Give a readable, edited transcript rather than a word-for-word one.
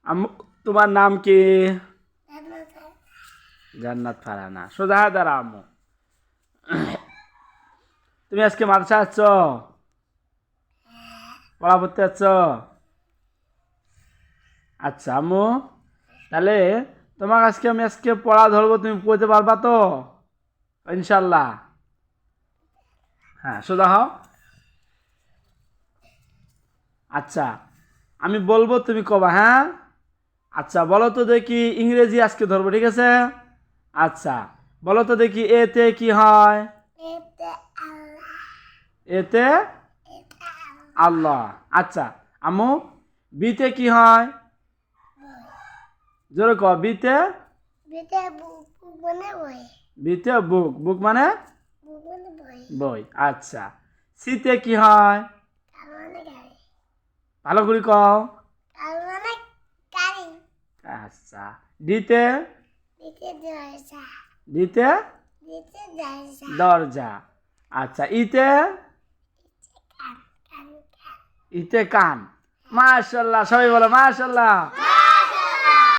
আম্মু তোমার নাম কি? জান্নাত ফারহানা। সোজা হয়ে দাঁড়াও আম্মু। তুমি আজকে মাদ্রাসা আসছ? পড়া পড়তে আসছ? আচ্ছা আম্মু, তাহলে তোমাকে আমি আজকে পড়া ধরবো, তুমি পড়তে পারবা তো ইনশাল্লাহ? হ্যাঁ, সোজা হও। আচ্ছা, আমি বলবো তুমি কবা, হ্যাঁ? আচ্ছা বলো তো দেখি, ইংরেজি আজকে ধরবো, ঠিক আছে? আচ্ছা, বলো তো দেখি, এতে কি হয়? এতে আল্লাহ। আচ্ছা আম্মু, বিতে কি হয়? জোরে কও, বিতে? বিতে বুক। বুক মানে বই। আচ্ছা, সিতে কি হয়? ভালো করে কও। আচ্ছা, ডিতে? ডিতে দরজা। আচ্ছা, ইতে? ইতে কান। মাশাল্লাহ, সবাই বলো মাশাল্লাহ।